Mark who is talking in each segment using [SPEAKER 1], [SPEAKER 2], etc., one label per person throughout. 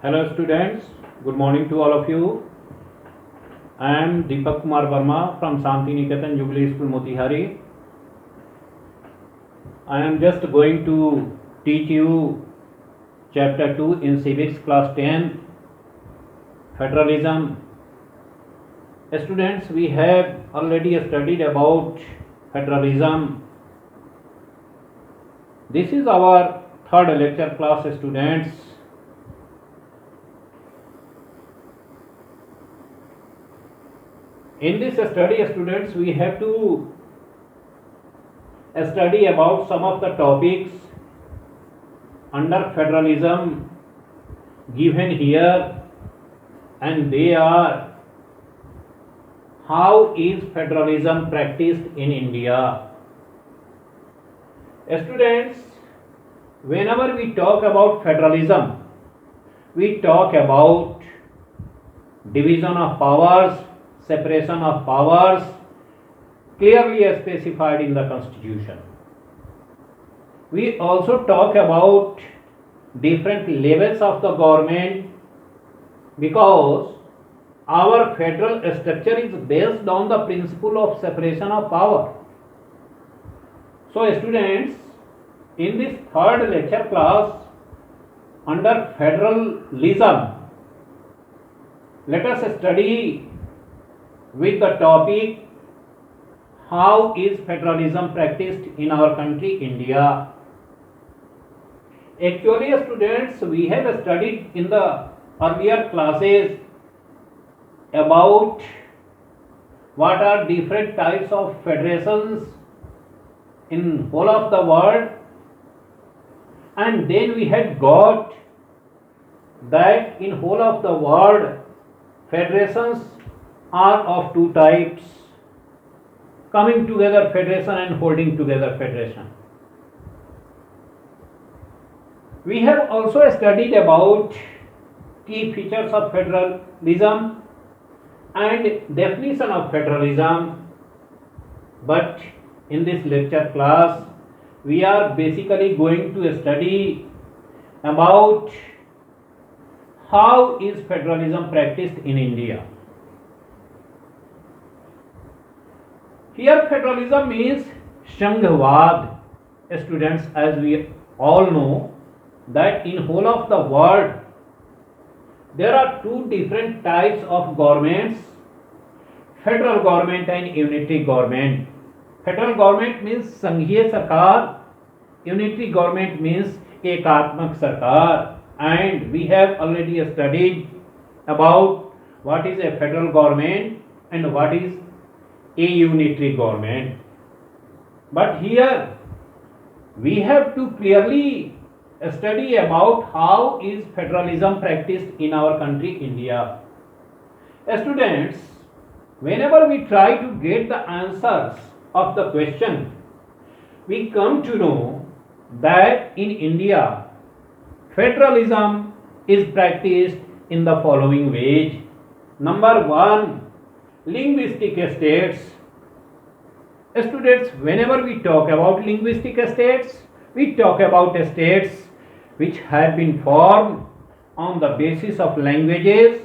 [SPEAKER 1] Hello students, good morning to all of you. I am Deepak Kumar Verma from Santi Niketan Jubilee School Motihari. I am just going to teach you chapter 2 in civics class 10, federalism. Students, we have already studied about federalism. This is our third lecture class, students. In this study, students, we have to study about some of the topics under federalism given here, and they are: how is federalism practiced in India? Students, whenever we talk about federalism, we talk about division of powers, separation of powers, clearly specified in the Constitution. We also talk about different levels of the government, because our federal structure is based on the principle of separation of power. So students, in this third lecture class under federalism, let us study with the topic: how is federalism practiced in our country India? Actually, students, we have studied in the earlier classes about what are different types of federations in whole of the world, and then we had got that in whole of the world federations are of two types: coming together federation and holding together federation. We have also studied about key features of federalism and definition of federalism, but in this lecture class we are basically going to study about how is federalism practiced in India. Here federalism means Sanghvad. Students, as we all know that in whole of the world there are two different types of governments: federal government and unitary government. Federal government means Sanghiya Sarkar, unitary government means Ekatmak Sarkar, and we have already studied about what is a federal government and what is a unitary government. But here we have to clearly study about how is federalism practiced in our country India. Students, whenever we try to get the answers of the question, we come to know that in India federalism is practiced in the following ways. Number one, linguistic states. Students, whenever we talk about linguistic states, we talk about states which have been formed on the basis of languages,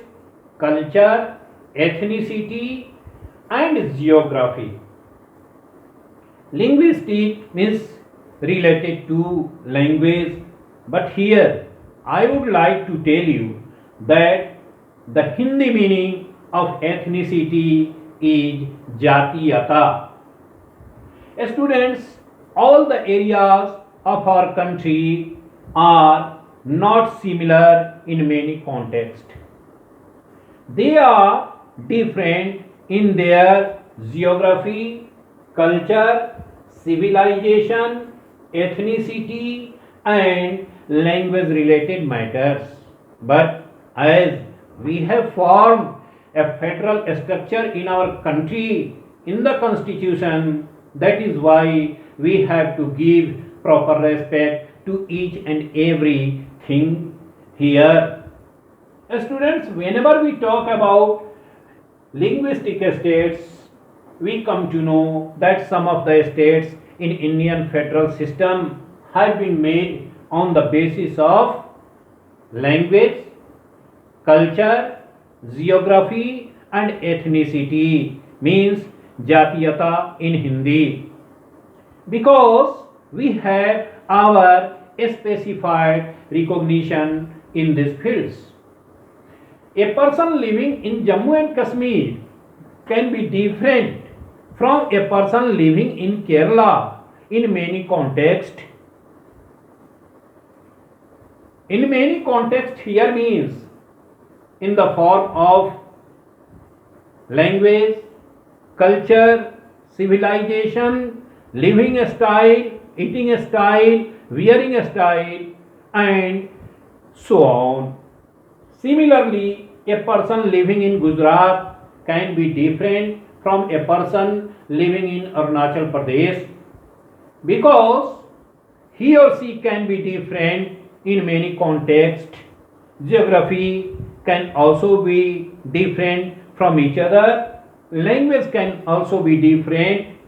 [SPEAKER 1] culture, ethnicity and geography. Linguistic means related to language, but here I would like to tell you that the Hindi meaning of ethnicity is Jatiyata. Students, all the areas of our country are not similar in many contexts. They are different in their geography, culture, civilization, ethnicity and language related matters. But as we have formed a federal structure in our country in the Constitution, that is why we have to give proper respect to each and every thing here. Students, whenever we talk about linguistic states, we come to know that some of the states in Indian federal system have been made on the basis of language, culture, geography and ethnicity, means jatiyata in Hindi, because we have our specified recognition in these fields. A person living in Jammu and Kashmir can be different from a person living in Kerala in many contexts. In many contexts here means in the form of language, culture, civilization, living style, eating style, wearing style and so on. Similarly, a person living in Gujarat can be different from a person living in Arunachal Pradesh, because he or she can be different in many contexts. Geography can also be different from each other. Language can also be different.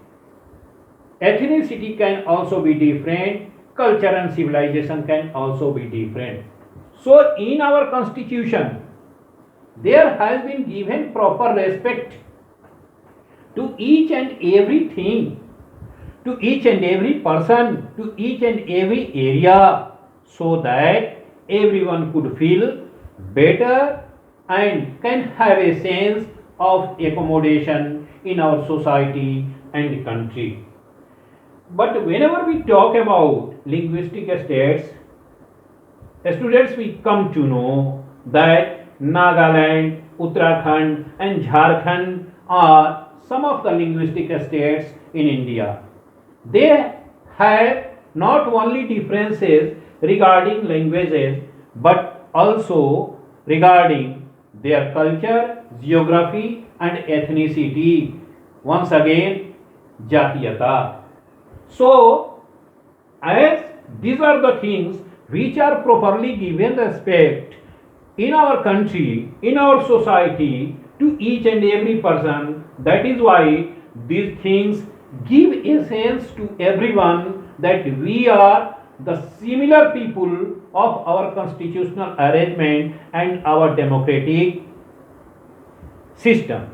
[SPEAKER 1] Ethnicity can also be different. Culture and civilization can also be different. So, in our constitution, there has been given proper respect to each and everything, to each and every person, to each and every area, so that everyone could feel better and can have a sense of accommodation in our society and country. But whenever we talk about linguistic states, students, we come to know that Nagaland, Uttarakhand and Jharkhand are some of the linguistic states in India. They have not only differences regarding languages but also regarding their culture, geography and ethnicity. Once again, jatiyata. So, as these are the things which are properly given respect in our country, in our society, to each and every person, that is why these things give a sense to everyone that we are the similar people of our constitutional arrangement and our democratic system.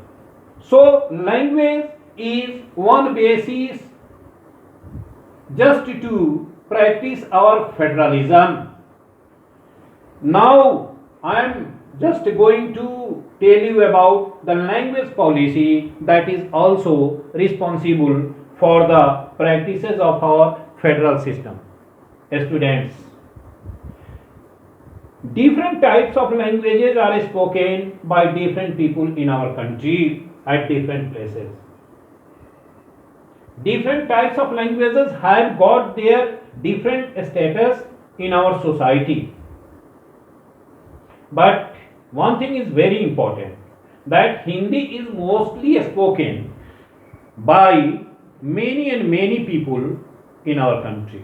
[SPEAKER 1] So, language is one basis just to practice our federalism. Now, I am just going to tell you about the language policy that is also responsible for the practices of our federal system. Students, different types of languages are spoken by different people in our country at different places. Different types of languages have got their different status in our society. But one thing is very important, that Hindi is mostly spoken by many and many people in our country.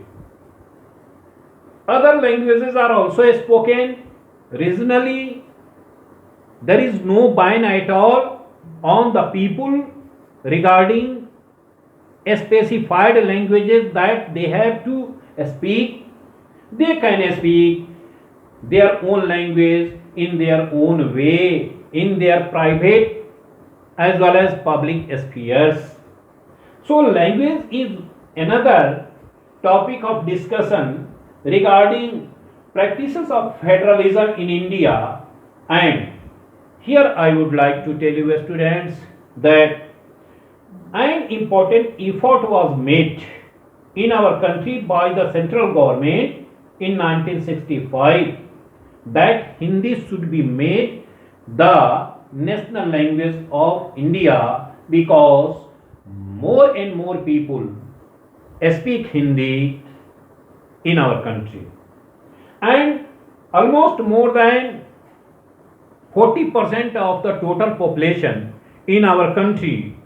[SPEAKER 1] Other languages are also spoken regionally. There is no ban at all on the people regarding specified languages that they have to speak. They can speak their own language in their own way, in their private as well as public spheres. So, language is another topic of discussion regarding practices of federalism in India, and here I would like to tell you, students, that an important effort was made in our country by the central government in 1965 that Hindi should be made the national language of India, because more and more people speak Hindi in our country, and almost more than 40% of the total population in our country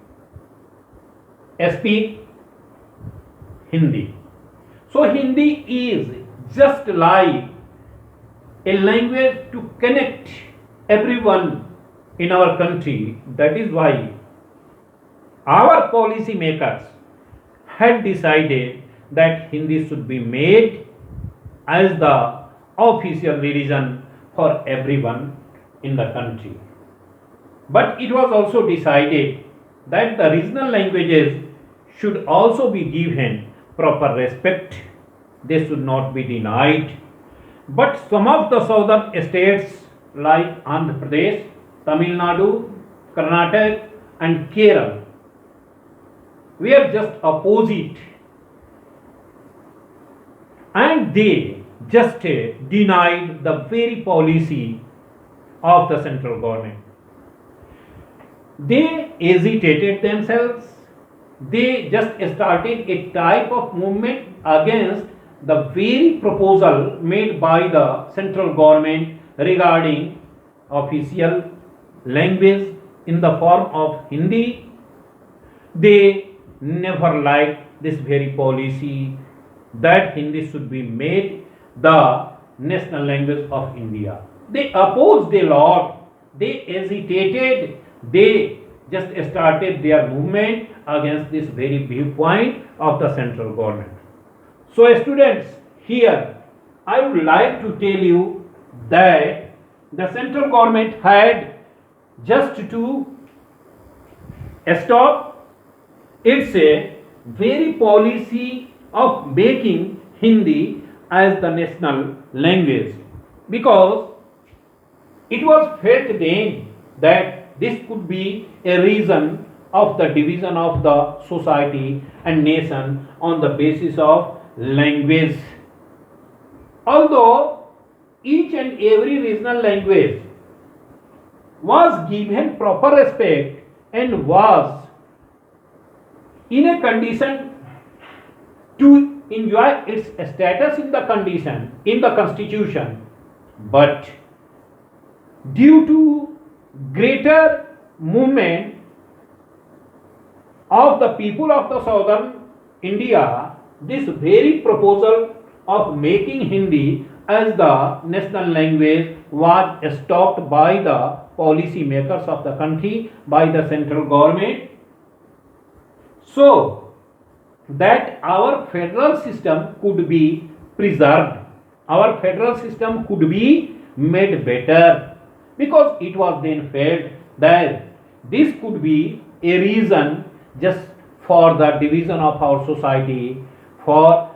[SPEAKER 1] speak Hindi. So, Hindi is just like a language to connect everyone in our country. That is why our policy makers had decided that Hindi should be made as the official religion for everyone in the country. But it was also decided that the regional languages should also be given proper respect. They should not be denied. But some of the southern states like Andhra Pradesh, Tamil Nadu, Karnataka and Kerala were just opposite, and they just denied the very policy of the central government. They agitated themselves. They just started a type of movement against the very proposal made by the central government regarding official language in the form of Hindi. They never liked this very policy that Hindi should be made the national language of India. They opposed a lot. They hesitated. They just started their movement against this very viewpoint of the central government. So, students, here I would like to tell you that the central government had just to stop its a very policy of making Hindi as the national language, because it was felt then that this could be a reason of the division of the society and nation on the basis of language. Although each and every regional language was given proper respect and was in a condition to enjoy its status in the condition in the constitution, but due to greater movement of the people of the southern India, this very proposal of making Hindi as the national language was stopped by the policy makers of the country, by the central government, so that our federal system could be preserved, our federal system could be made better, because it was then felt that this could be a reason just for the division of our society, for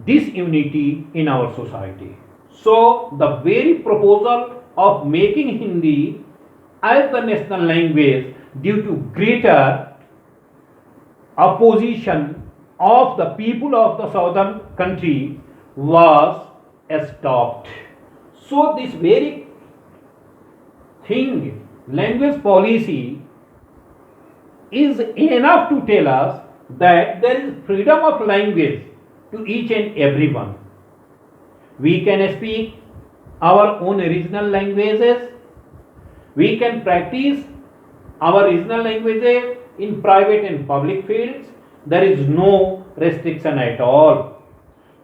[SPEAKER 1] disunity in our society. So the very proposal of making Hindi as the national language due to greater opposition of the people of the southern country was stopped. So this very thing, language policy, is enough to tell us that there is freedom of language to each and everyone. We can speak our own regional languages. We can practice our regional languages in private and public fields. There is no restriction at all.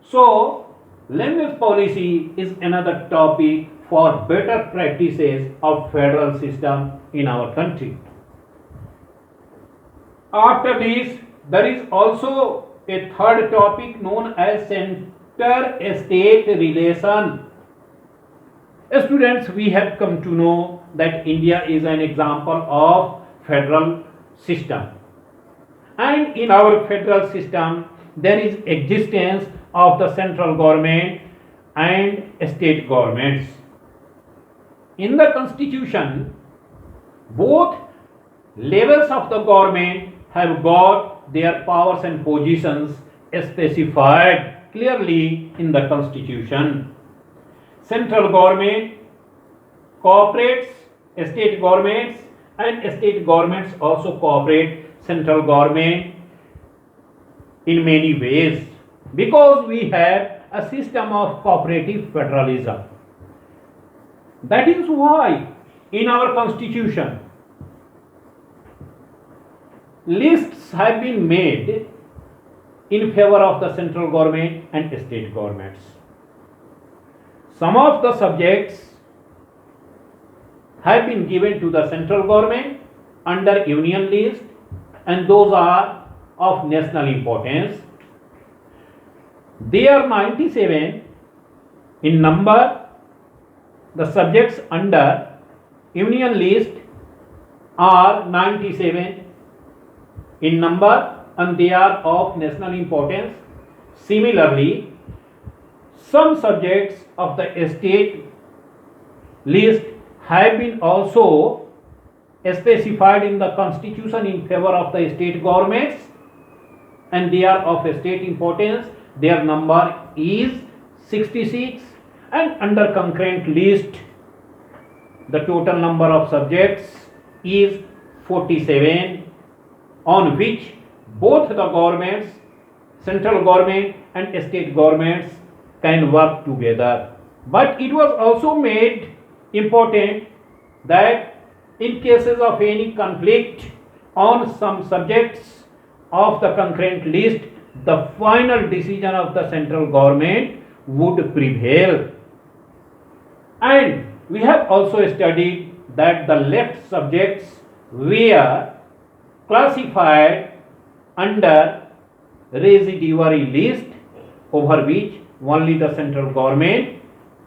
[SPEAKER 1] So, language policy is another topic for better practices of federal system in our country. After this, there is also a third topic known as center-state relation. Students, we have come to know that India is an example of federal system, and in our federal system there is existence of the central government and state governments. In the constitution, both levels of the government have got their powers and positions specified clearly in the constitution. Central government cooperates state governments, and state governments also cooperate central government in many ways, because we have a system of cooperative federalism. That is why in our constitution lists have been made in favor of the central government and state governments. Some of the subjects have been given to the central government under union list, and those are of national importance. They are 97 in number, the subjects under union list are 97 in number and they are of national importance. Similarly, some subjects of the state list have been also specified in the constitution in favor of the state governments and they are of state importance. Their number is 66 and under concurrent list the total number of subjects is 47 on which both the governments, central government and state governments can work together. But it was also made important that in cases of any conflict on some subjects of the concurrent list, the final decision of the central government would prevail. And we have also studied that the left subjects were classified under residuary list over which only the central government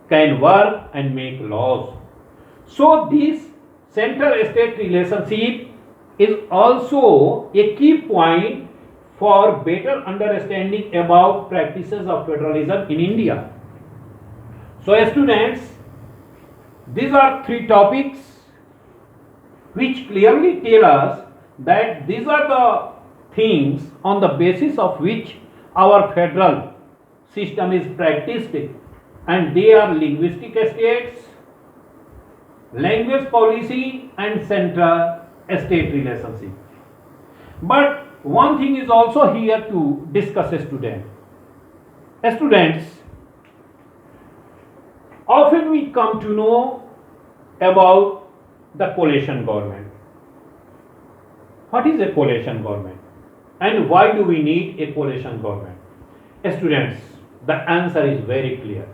[SPEAKER 1] can work and make laws. So this central state relationship is also a key point for better understanding about practices of federalism in India. So students, these are three topics which clearly tell us that these are the things on the basis of which our federal system is practiced, and they are linguistic states, language policy and central state relationship. But one thing is also here to discuss, students. Students, often we come to know about the coalition government. What is a coalition government and why do we need a coalition government? Students, the answer is very clear.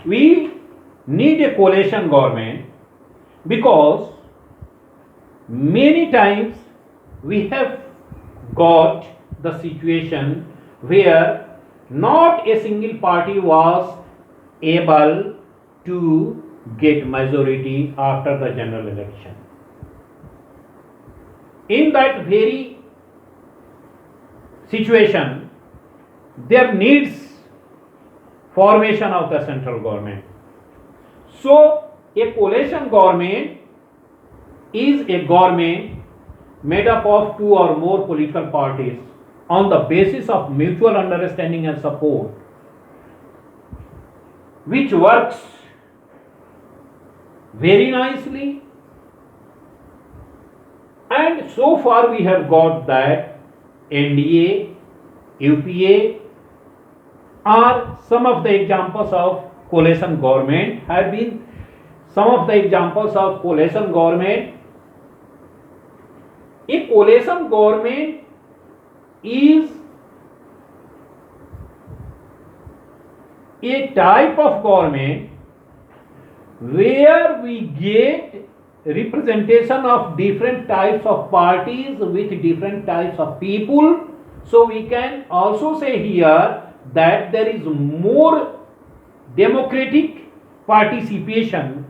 [SPEAKER 1] We need a coalition government because many times we have got the situation where not a single party was able to get majority after the general election. In that very situation, there needs formation of the central government. So, a coalition government is a government made up of two or more political parties on the basis of mutual understanding and support, which works very nicely. And so far we have got that NDA, UPA are some of the examples of coalition government, have been some of the examples of coalition government. A coalition government is a type of government where we get representation of different types of parties with different types of people. So we can also say here that there is more democratic participation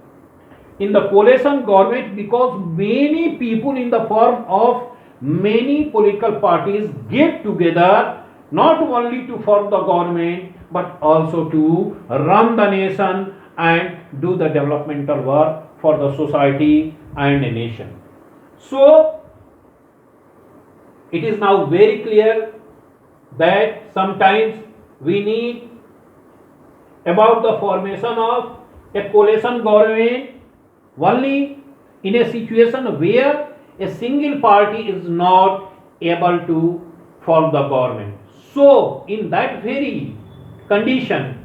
[SPEAKER 1] in the coalition government because many people in the form of many political parties get together not only to form the government but also to run the nation and do the developmental work for the society and a nation. So it is now very clear that sometimes we need about the formation of a coalition government only in a situation where a single party is not able to form the government. So in that very condition,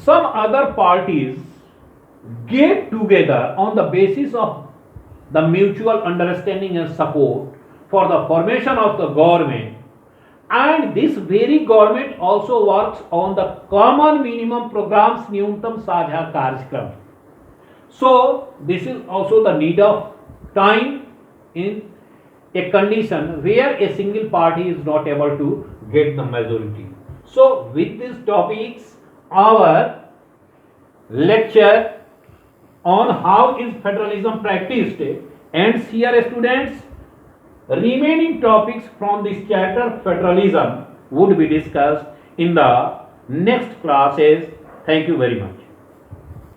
[SPEAKER 1] some other parties get together on the basis of the mutual understanding and support for the formation of the government, and this very government also works on the common minimum programs न्यूनतम साझा कार्यक्रम. So this is also the need of time in a condition where a single party is not able to get the majority. So with these topics, our lecture on how is federalism practiced. And here students, remaining topics from this chapter federalism would be discussed in the next classes. Thank you very much.